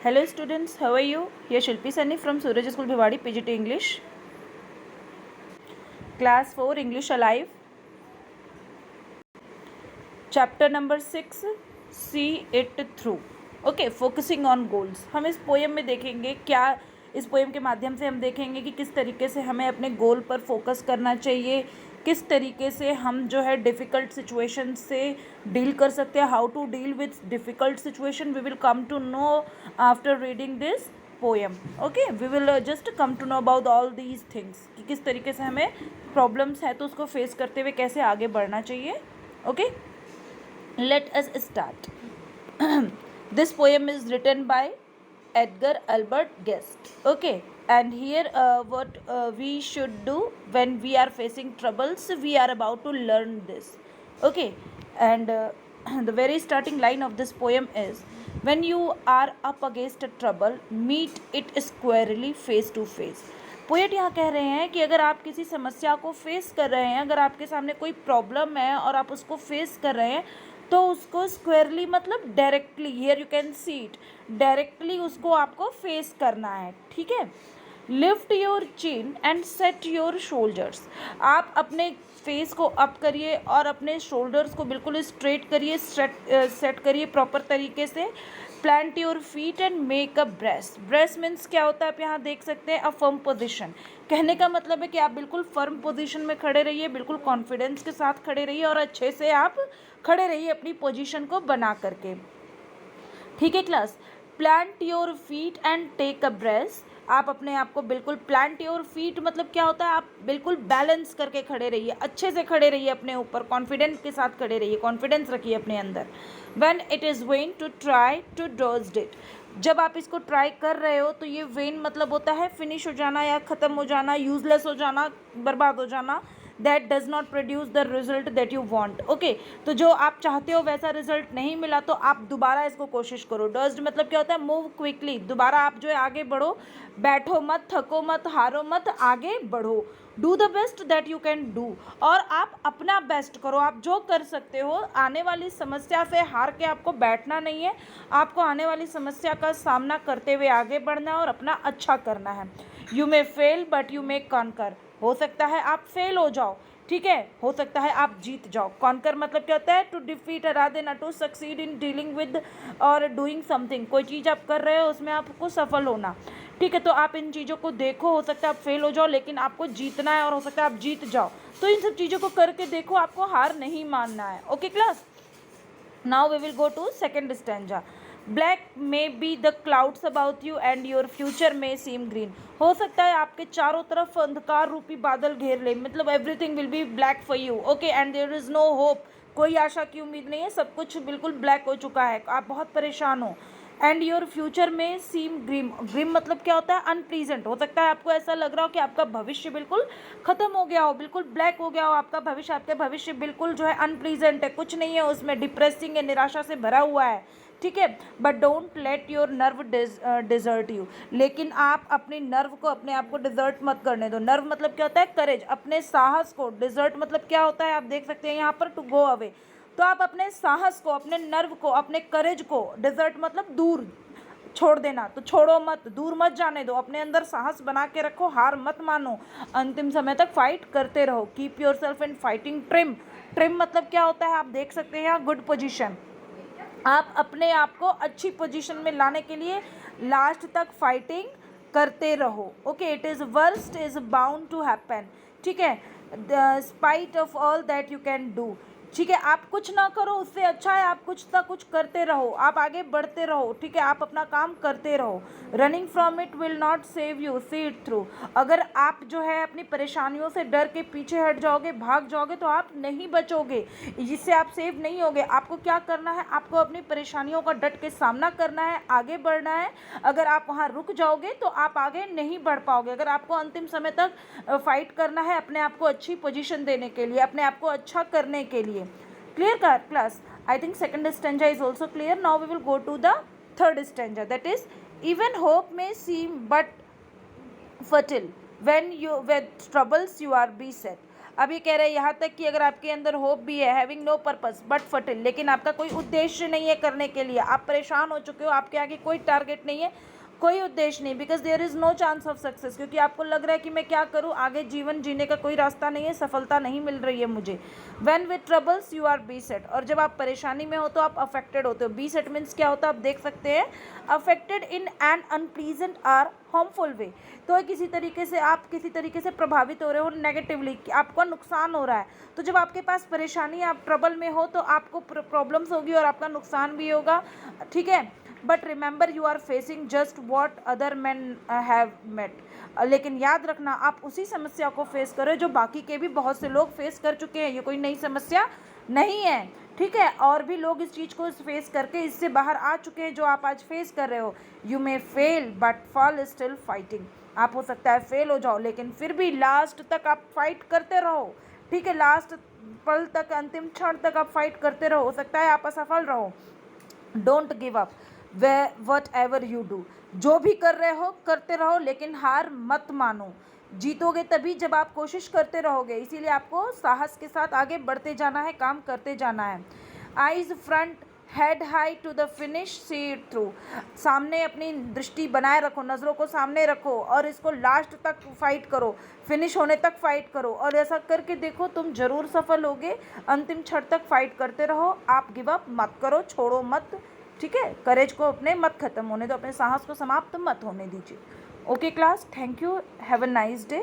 Hello students, how are you? Here Shilpi Sunny from Suraj School Bhiwadi, PGT English. Class 4 English Alive. Chapter number 6, See It Through. Okay, focusing on goals. हम इस poem में देखेंगे क्या, इस poem के माध्यम से हम देखेंगे कि किस तरीके से हमें अपने गोल पर फोकस करना चाहिए, किस तरीके से हम जो है डिफ़िकल्ट सिचुएशन से डील कर सकते हैं. How to deal with difficult situation we will come to know after reading this poem. Okay, we will just come to know about all these things कि किस तरीके से हमें प्रॉब्लम्स है तो उसको फेस करते हुए कैसे आगे बढ़ना चाहिए. Okay, let us start. This poem is written by Edgar Albert Guest. Okay, and here what we should do when we are facing troubles, we are about to learn this. Okay, and the very starting line of this poem is, when you are up against a trouble, meet it squarely face to face. Poet यहाँ कह रहे हैं कि अगर आप किसी समस्या को फेस कर रहे हैं, अगर आपके सामने कोई प्रॉब्लम है और आप उसको फेस कर रहे हैं तो उसको स्क्वेयरली मतलब directly, here you can see it, directly उसको आपको फेस करना है. ठीक है. Lift your chin and set your shoulders. आप अपने फेस को अप करिए और अपने शोल्डर्स को बिल्कुल स्ट्रेट करिए, सेट करिए प्रॉपर तरीके से. Plant your feet and make a breast. Breast means क्या होता है, आप यहाँ देख सकते हैं, अ फर्म पोजिशन. कहने का मतलब है कि आप बिल्कुल फर्म पोजीशन में खड़े रहिए, बिल्कुल कॉन्फिडेंस के साथ खड़े रहिए और अच्छे से आप खड़े रहिए अपनी पोजीशन को बना करके. ठीक है class. Plant your feet and take a breath. आप अपने आप को बिल्कुल, प्लांट योर फीट मतलब क्या होता है, आप बिल्कुल बैलेंस करके खड़े रहिए, अच्छे से खड़े रहिए अपने ऊपर, कॉन्फिडेंस के साथ खड़े रहिए, कॉन्फिडेंस रखिए अपने अंदर. When it is vain to try to dodge it. जब आप इसको ट्राई कर रहे हो तो ये वेन मतलब होता है फिनिश हो जाना या ख़त्म हो जाना, यूजलेस हो जाना, बर्बाद हो जाना. That does not produce the result that you want. Okay, तो जो आप चाहते हो वैसा रिजल्ट नहीं मिला तो आप दोबारा इसको कोशिश करो. डज्ड मतलब क्या होता है, मूव क्विकली. दोबारा आप जो है आगे बढ़ो, बैठो मत, थको मत, हारो मत, आगे बढ़ो. Do the best that you can do. और आप अपना बेस्ट करो, आप जो कर सकते हो. आने वाली समस्या से हार के आपको बैठना नहीं है, आपको आने वाली समस्या का सामना करते हुए आगे बढ़ना है और अपना अच्छा करना है. You may fail but you may conquer. हो सकता है आप फेल हो जाओ, ठीक है, हो सकता है आप जीत जाओ. कॉन्कर मतलब क्या होता है, टू डिफीट, हरा देना, to succeed in dealing with और डूइंग समथिंग. कोई चीज़ आप कर रहे हो उसमें आपको सफल होना. ठीक है, तो आप इन चीज़ों को देखो. हो सकता है आप फेल हो जाओ लेकिन आपको जीतना है और हो सकता है आप जीत जाओ. तो इन सब चीज़ों को करके देखो, आपको हार नहीं मानना है. Okay class. Now we will go to second stanza. Black may be the clouds about you and your future may seem green. हो सकता है आपके चारों तरफ अंधकार रूपी बादल घेर ले, मतलब everything will be black for you. Okay, and there is no hope. कोई आशा की उम्मीद नहीं है, सब कुछ बिल्कुल ब्लैक हो चुका है, आप बहुत परेशान हो. एंड योर फ्यूचर में सीम ग्रीम. ग्रीम मतलब क्या होता है, अनप्लीजेंट. हो सकता है आपको ऐसा लग रहा हो कि आपका भविष्य बिल्कुल खत्म हो गया हो, बिल्कुल ब्लैक हो गया हो आपका भविष्य. आपका भविष्य बिल्कुल जो है अनप्लीजेंट है, कुछ नहीं है उसमें, डिप्रेसिंग है, निराशा से भरा हुआ है. ठीक है. But don't let your nerve desert you. लेकिन आप अपनी नर्व को, अपने आप को डिजर्ट मत करने दो. नर्व मतलब क्या होता है, करेज, अपने साहस को. डिजर्ट मतलब क्या होता है, आप देख सकते हैं यहाँ पर, टू गो अवे. तो आप अपने साहस को, अपने नर्व को, अपने करेज को, डिजर्ट मतलब दूर छोड़ देना, तो छोड़ो मत, दूर मत जाने दो. अपने अंदर साहस बना के रखो, हार मत मानो, अंतिम समय तक फाइट करते रहो. Keep your self in fighting trim. Trim मतलब क्या होता है, आप देख सकते हैं यहाँ, गुड पोजीशन. आप अपने आप को अच्छी पोजीशन में लाने के लिए लास्ट तक फाइटिंग करते रहो. Okay, it is worst is bound to happen. ठीक है. Spite of all that you can do. ठीक है, आप कुछ ना करो उससे अच्छा है आप कुछ ना कुछ करते रहो, आप आगे बढ़ते रहो. ठीक है, आप अपना काम करते रहो. Running from it will not save you, C it through. अगर आप जो है अपनी परेशानियों से डर के पीछे हट जाओगे, भाग जाओगे, तो आप नहीं बचोगे, जिससे आप सेव नहीं होगे. आपको क्या करना है, आपको अपनी परेशानियों का डट के सामना करना है, आगे बढ़ना है. अगर आप वहाँ रुक जाओगे तो आप आगे नहीं बढ़ पाओगे. अगर आपको अंतिम समय तक फाइट करना है अपने आप को अच्छी पोजीशन देने के लिए, अपने आप को अच्छा करने के लिए. Clear class? I think second stanza is also clear. Now we will go to the third stanza. That is, even hope may seem but fertile when with troubles you are beset. अब ये कह रहे हैं यहाँ तक कि अगर आपके अंदर होप भी है, having no purpose but fertile, लेकिन आपका कोई उद्देश्य नहीं है करने के लिए, आप परेशान हो चुके हो, आपके आगे कोई टारगेट नहीं है, कोई उद्देश्य नहीं, because there is no chance of success, क्योंकि आपको लग रहा है कि मैं क्या करूँ, आगे जीवन जीने का कोई रास्ता नहीं है, सफलता नहीं मिल रही है मुझे। When with troubles you are beset, और जब आप परेशानी में हो तो आप अफेक्टेड होते हो। बी सेट मीन्स क्या होता है आप देख सकते हैं, affected in an unpleasant or harmful way, तो किसी तरीके से आप किसी तरीके से प्रभावित हो रहे हो नेगेटिवली, आपका नुकसान हो रहा है। तो जब आपके पास परेशानी, आप ट्रबल में हो, तो आपको प्रॉब्लम्स होगी और आपका नुकसान भी होगा, ठीक है। But remember you are facing just what other man have met, लेकिन याद रखना आप उसी समस्या को फेस करो जो बाकी के भी बहुत से लोग फेस कर चुके हैं, ये कोई नई समस्या नहीं है, ठीक है। और भी लोग इस चीज़ को फेस करके इससे बाहर आ चुके हैं जो आप आज फेस कर रहे हो। You may fail but fall still fighting, आप हो सकता है फेल हो जाओ लेकिन फिर भी लास्ट तक आप फाइट करते रहो, ठीक है, लास्ट पल तक, अंतिम क्षण तक आप फाइट करते रहो, हो सकता है आप असफल रहो। Don't give up what ever you do, जो भी कर रहे हो करते रहो, लेकिन हार मत मानो, जीतोगे तभी जब आप कोशिश करते रहोगे, इसीलिए आपको साहस के साथ आगे बढ़ते जाना है, काम करते जाना है। Eyes front, head high to the finish, see it through, सामने अपनी दृष्टि बनाए रखो, नज़रों को सामने रखो और इसको लास्ट तक फाइट करो, फिनिश होने तक फाइट करो, और ऐसा करके देखो तुम जरूर सफल होगे। अंतिम क्षण तक फाइट करते रहो, आप गिव अप मत करो, छोड़ो मत, ठीक है, करेज को अपने मत खत्म होने दो, अपने साहस को समाप्त मत होने दीजिए। Okay class, thank you, have a nice day.